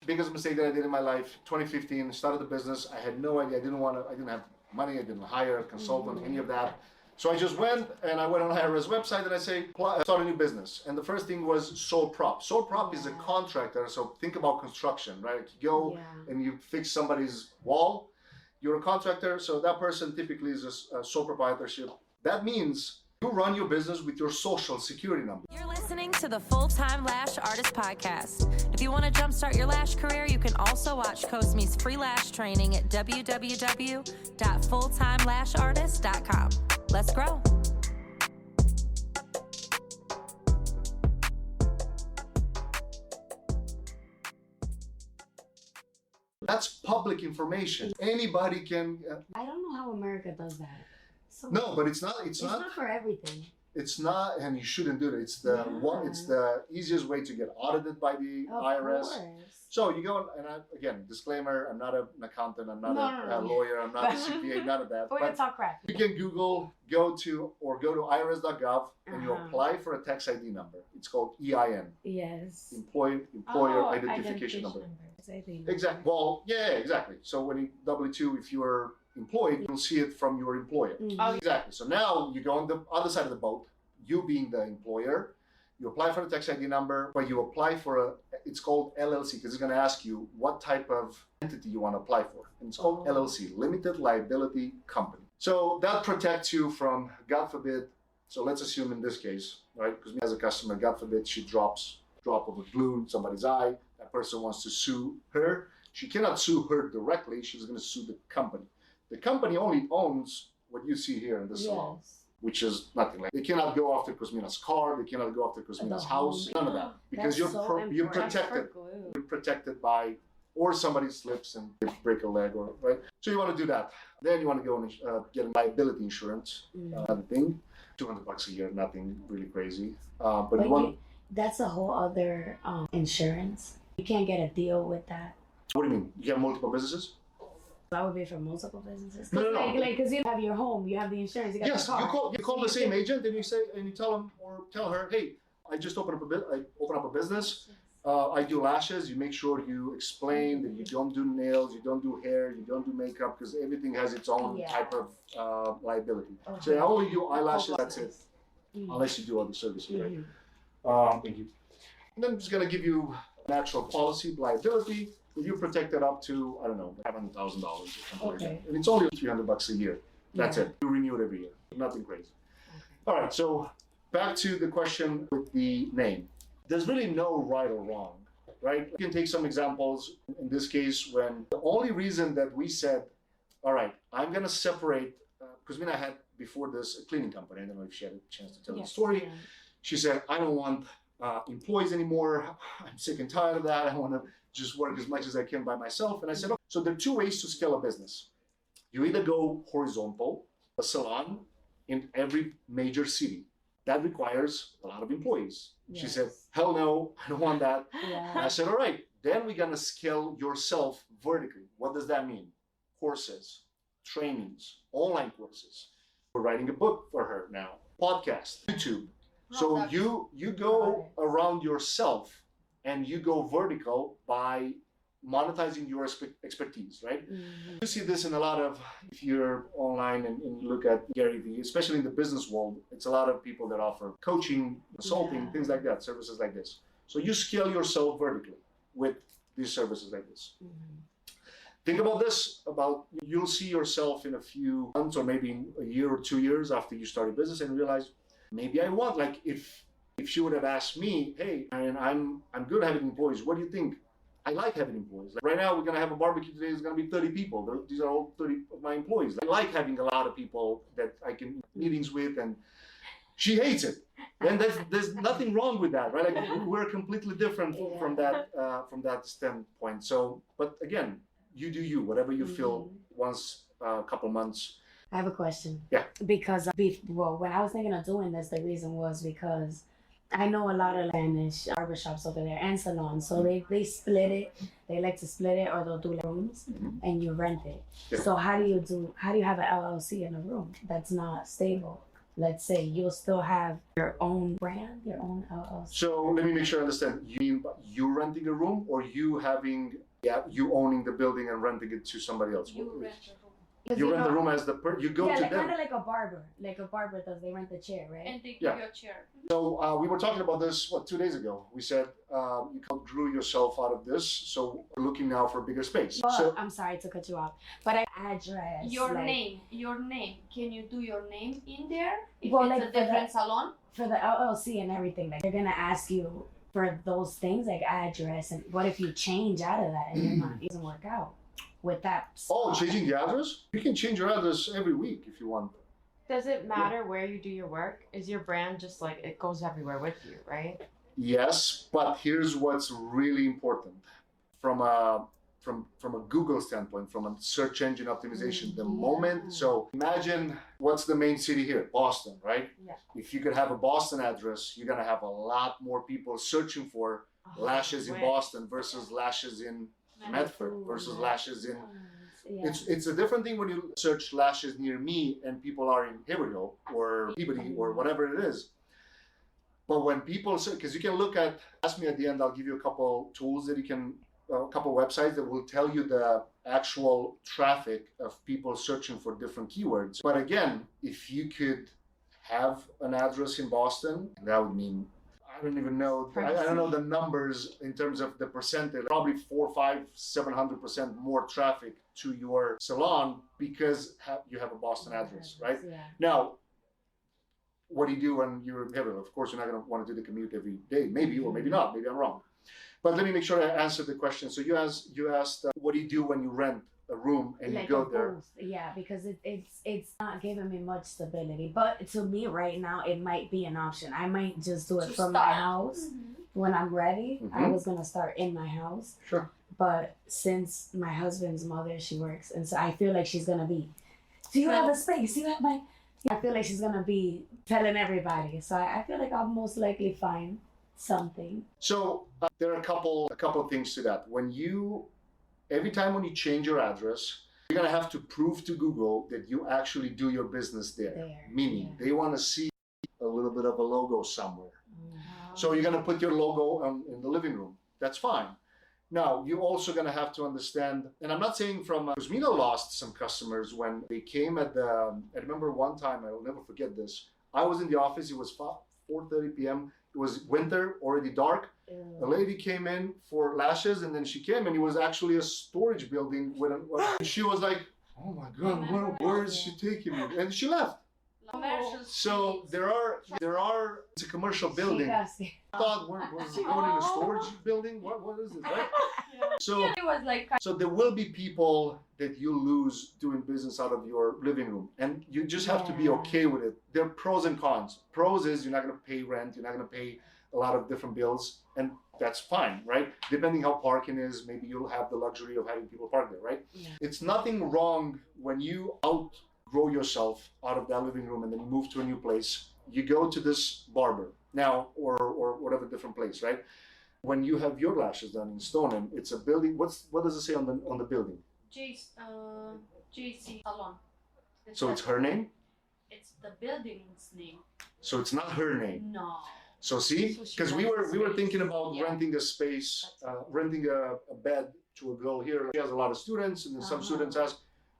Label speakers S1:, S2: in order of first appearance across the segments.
S1: biggest mistake that I did in my life. 2015, started the business. I had no idea. I didn't have money. I didn't hire a consultant, any of that. So I just went and I went on IRS website and I say, start a new business. And the first thing was sole prop. Sole prop is a contractor. So think about construction, right? You go and you fix somebody's wall. You're a contractor. So that person typically is a sole proprietorship. That means you run your business with your social security number.
S2: You're listening to the Time Lash Artist podcast. If you want to jumpstart your lash career, you can also watch Cosme's free lash training at www.fulltimelashartist.com. Let's grow.
S1: That's public information. Anybody can.
S3: I don't know how America does that. So
S1: no, but it's not.
S3: It's not for everything.
S1: It's not, and you shouldn't do it. It's the It's the easiest way to get audited by the IRS.
S3: Course.
S1: So you go and again, disclaimer: I'm not an accountant. I'm not a lawyer. I'm not a CPA. None of that.
S3: But talk crap.
S1: You can go to irs.gov and you apply for a tax ID number. It's called EIN.
S3: Yes.
S1: Employer Identification Number. Exactly. Well, exactly. So when you W-2, if you're employed, you'll see it from your employer. Exactly. So now you go on the other side of the boat, you being the employer, you apply for the tax ID number, but you apply for it's called LLC, because it's going to ask you what type of entity you want to apply for. And it's called LLC, Limited Liability Company. So that protects you from, God forbid, so let's assume in this case, right, because me as a customer, God forbid, she drops drop of a glue in somebody's eye, that person wants to sue her. She cannot sue her directly, she's going to sue the company. The company only owns what you see here in the salon, which is nothing. Like they cannot go after Cosmina's car, they cannot go after Cosmina's house, none of that, because you're protected. You're protected by, or somebody slips and they break a leg, or right. So you want to do that. Then you want to go and get a liability insurance. Another thing, $200 a year, nothing really crazy. But you want.
S3: That's a whole other insurance. You can't get a deal with that.
S1: What do you mean? You have multiple businesses?
S3: That would be for multiple businesses.
S1: No.
S3: Because you have your home, you have the insurance, you got the car.
S1: You call the same agent and you tell him or tell her, hey, I just open up a business. I do lashes. You make sure you explain that you don't do nails, you don't do hair, you don't do makeup, because everything has its own type of liability. So I only do eyelashes. That's it, unless you do other services, right? Thank you. And then I'm just gonna give you natural policy liability. You protect it up to, I don't know, $500,000 or something like that. And it's only $300 a year. That's it. You renew it every year. Nothing crazy. All right, so back to the question with the name. There's really no right or wrong, right? You can take some examples. In this case, when the only reason that we said, all right, I'm gonna separate, because Mina had before this a cleaning company. I don't know if she had a chance to tell the story. Yeah. She said, I don't want employees anymore. I'm sick and tired of that. I want to just work as much as I can by myself. And I said, so there are two ways to scale a business. You either go horizontal, a salon in every major city. That requires a lot of employees. Yes. She said, hell no, I don't want that. Yeah. And I said, all right, then we're going to scale yourself vertically. What does that mean? Courses, trainings, online courses. We're writing a book for her now. Podcast, YouTube. So you go around yourself and you go vertical by monetizing your expertise, right? You see this in a lot of, if you're online and you look at Gary Vee, especially in the business world, it's a lot of people that offer coaching, consulting, things like that, services like this. So you scale yourself vertically with these services like this. Think about this, you'll see yourself in a few months or maybe a year or 2 years after you start a business and realize, maybe I want, like if she would have asked me, hey, and I'm good having employees, what do you think? I like having employees. Like right now, we're going to have a barbecue today. There's going to be 30 people. These are all 30 of my employees. I like having a lot of people that I can meetings with, and she hates it. And there's nothing wrong with that, right? Like we're completely different from that standpoint. So, but again, you do you, whatever you feel once a couple months.
S3: I have a question.
S1: Yeah.
S3: Because, when I was thinking of doing this, the reason was because I know a lot of Spanish barbershops over there and salons. So they split it. They like to split it, or they'll do like rooms and you rent it. Yeah. So how do you have an LLC in a room that's not stable? let's say you'll still have your own brand, your own LLC.
S1: So let me make sure I understand. You mean you renting a room, or you you owning the building and renting it to somebody else?
S4: You rent a room.
S1: You rent the room as you go to
S3: like,
S1: them.
S3: kind of like a barber. Like a barber does, they rent the chair, right?
S4: And they give
S1: Yeah.
S4: you a chair.
S1: So we were talking about this 2 days ago. We said you grew yourself out of this, so we're looking now for a bigger space.
S3: But,
S1: So
S3: I'm sorry to cut you off, but I address
S4: Your
S3: like,
S4: name. Can you do your name in there? If
S3: Well,
S4: it's
S3: like
S4: a
S3: for the-
S4: different salon?
S3: for the LLC and everything. Like they're gonna ask you for those things like address, and what if you change out of that and it doesn't work out with that?
S1: oh,
S3: spot?
S1: changing the address? You can change your address every week if you want.
S5: Does it matter where you do your work? Is your brand just like it goes everywhere with you, right?
S1: Yes, but here's what's really important from a Google standpoint, from a search engine optimization. The moment, so imagine what's the main city here, Boston, right?
S5: Yeah.
S1: If you could have a Boston address, you're gonna have a lot more people searching for lashes in
S5: Where?
S1: Boston versus lashes in Medford versus lashes in.
S3: Yeah.
S1: It's a different thing when you search lashes near me and people are in Haverhill or Peabody or whatever it is. But when people say, because you can look at, ask me at the end, I'll give you a couple tools that you can, a couple websites that will tell you the actual traffic of people searching for different keywords. But again, if you could have an address in Boston, that would mean, I don't even know, I don't know the numbers in terms of the percentage, probably 400, 500, 700% more traffic to your salon because you have a Boston address, right?
S3: Yeah.
S1: Now, what do you do when you're in Haverhill? Of course, you're not going to want to do the commute every day, maybe, or maybe not. Maybe I'm wrong. But let me make sure I answered the question. So you asked, what do you do when you rent a room and
S3: Like
S1: you go
S3: a
S1: there?
S3: booth. Yeah, because it's not giving me much stability. But to me right now, it might be an option. I might just do it
S4: To
S3: from my
S4: start.
S3: house when I'm ready. I
S1: Mhm.
S3: was gonna start in my house.
S1: Sure.
S3: But since my husband's mother, she works, and so I feel like she's gonna be, do you have a space? Do you have my? I feel like she's gonna be telling everybody. So I feel like I'll most likely find something.
S1: So there are a couple things to that. Every time when you change your address, you're gonna have to prove to Google that you actually do your business there. Meaning
S3: yeah.
S1: they want to see a little bit of a logo somewhere. So you're gonna put your logo in the living room. That's fine. Now you're also gonna have to understand, and I'm not saying because Mina lost some customers when they came I remember one time, I will never forget this. I was in the office. It was 4:30 p.m. It was winter, already dark. A lady came in for lashes, and then she came, and it was actually a storage building. She was like, "Oh my God, where is she taking me?" And she left.
S4: Commercial
S1: So
S4: streets.
S1: there are. It's a commercial building. I thought, was it going in a storage building? What is it, right? So
S4: It was like
S1: so there will be people that you lose doing business out of your living room, and you just have to be
S3: Yeah.
S1: okay with it. There are pros and cons. Pros is you're not going to pay rent, you're not going to pay a lot of different bills, and that's fine, right? Depending how parking is, maybe you'll have the luxury of having people park there, right?
S3: Yeah.
S1: It's nothing wrong when you outgrow yourself out of that living room and then you move to a new place. You go to this barber now, or whatever different place, right? When you have your lashes done in Stoneham, it's a building. What does it say on the building?
S4: JC Salon.
S1: So it's her name.
S4: It's the building's name.
S1: So it's not her name.
S4: No.
S1: So see,
S5: So she
S1: because we
S5: rents
S1: were
S5: space.
S1: thinking about
S4: Yeah.
S1: renting a space, renting a bed to a girl here. She has a lot of students, and then some students ask,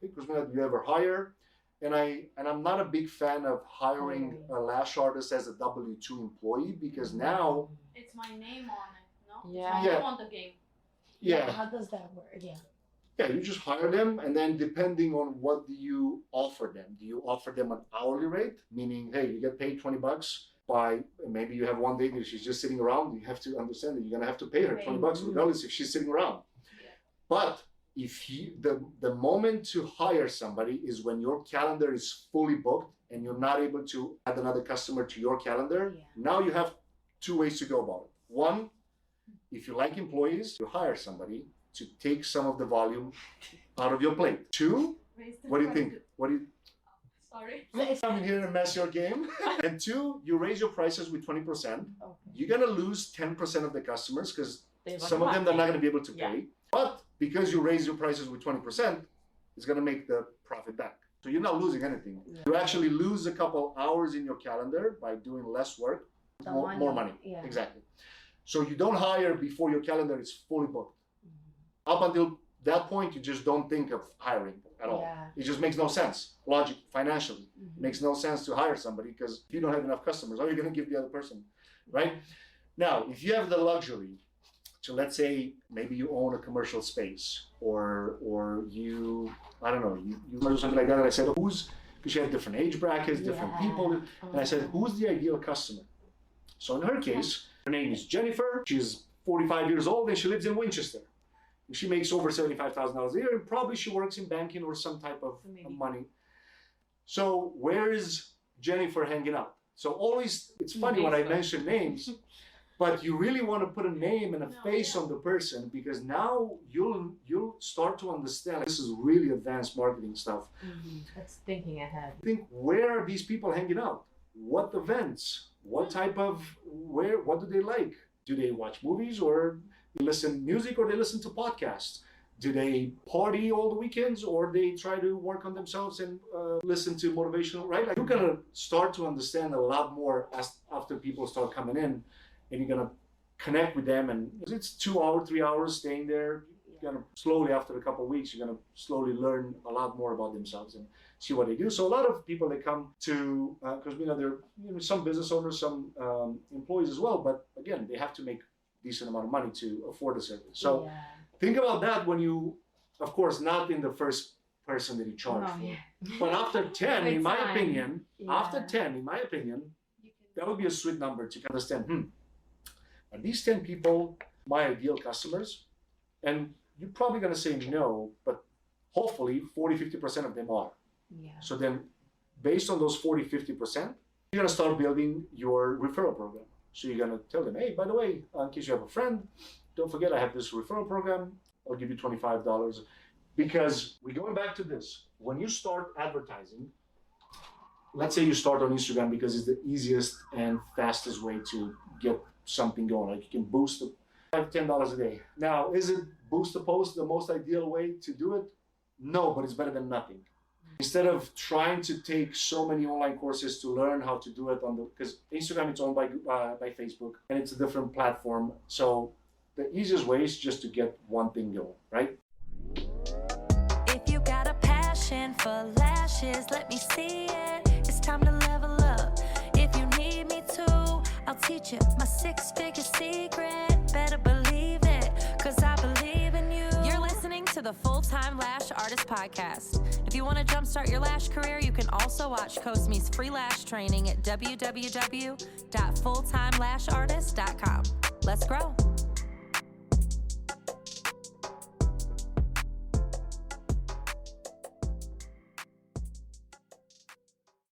S1: "Hey, Kuzmina, do you ever hire?" And I'm not a big fan of hiring a lash artist as a W-2 employee because now,
S4: It's my name on it. No.
S5: Yeah.
S4: It's my
S1: Yeah.
S4: name on the game.
S1: yeah,
S3: How does that work? Yeah.
S1: yeah, you just hire them, and then depending on what do you offer them? Do you offer them an hourly rate, meaning, hey, you get paid $20 by maybe you have one day that she's just sitting around. You have to understand that you're gonna have to pay her $20 regardless if she's sitting around.
S4: Yeah.
S1: But if the moment to hire somebody is when your calendar is fully booked and you're not able to add another customer to your calendar.
S3: Yeah.
S1: Now you have two ways to go about it. One, if you like employees, you hire somebody to take some of the volume out of your plate. Two,
S4: Raise the
S1: what do you
S4: price.
S1: think? What do you
S4: Sorry.
S1: come in here and mess your game? And two, you raise your prices with 20%.
S3: Okay.
S1: You're gonna lose 10% of the customers because
S5: They
S1: some of them they're not gonna be able to
S5: Yeah.
S1: pay. But because you raise your prices with 20%, it's gonna make the profit back. So you're not losing anything.
S3: Yeah.
S1: You actually lose a couple hours in your calendar by doing less work,
S3: The
S1: more money.
S3: Yeah.
S1: Exactly. So you don't hire before your calendar is fully booked. Up until that point, you just don't think of hiring at all.
S3: Yeah.
S1: It just makes no sense, logic, financially. It makes no sense to hire somebody because if you don't have enough customers, how are you going to give the other person, right? Now, if you have the luxury to, let's say, maybe you own a commercial space or you, I don't know, you do something like that. And I said, because you have different age brackets, different people. And I said, who's the ideal customer? So in her case, her name is Jennifer. She's 45 years old and she lives in Winchester. She makes over $75,000 a year and probably she works in banking or some type of money. So where is Jennifer hanging out? So always, it's funny when I mention names, but you really want to put a name and a face on the person because now you'll start to understand this is really advanced marketing stuff.
S5: That's thinking ahead.
S1: Think, where are these people hanging out? What events? What type of, what do they like? Do they watch movies or they listen music or they listen to podcasts? Do they party all the weekends or they try to work on themselves and listen to motivational, right? Like you're gonna start to understand a lot more after people start coming in and you're gonna connect with them and it's 2 hours, 3 hours staying there. You're gonna slowly, after a couple of weeks, you're gonna slowly learn a lot more about themselves and see what they do. So a lot of people, they come to, because they're some business owners, some employees as well, but again, they have to make decent amount of money to afford the service. So think about that when you, of course, not in the first person that you charge for. But after 10, in my opinion, that would be a sweet number to understand, are these 10 people my ideal customers? And you're probably going to say no, but hopefully 40-50% of them are. So then based on those 40-50%, you're going to start building your referral program. So you're going to tell them, hey, by the way, in case you have a friend, don't forget I have this referral program. I'll give you $25. Because we're going back to this. When you start advertising, let's say you start on Instagram because it's the easiest and fastest way to get something going. Like you can boost it $10 a day. Now, is it boost a post the most ideal way to do it? No, but it's better than nothing. Instead of trying to take so many online courses to learn how to do it because Instagram is owned by Facebook and it's a different platform. So the easiest way is just to get one thing going, right?
S2: If you got a passion for lashes, let me see it. It's time to level up. If you need me to, I'll teach you my 6-figure secret. Better believe it, cause I believe in you. You're listening to the Full-Time Lash Artist Podcast. If you want to jumpstart your lash career, you can also watch Cosme's free lash training at www.fulltimelashartist.com. Let's grow.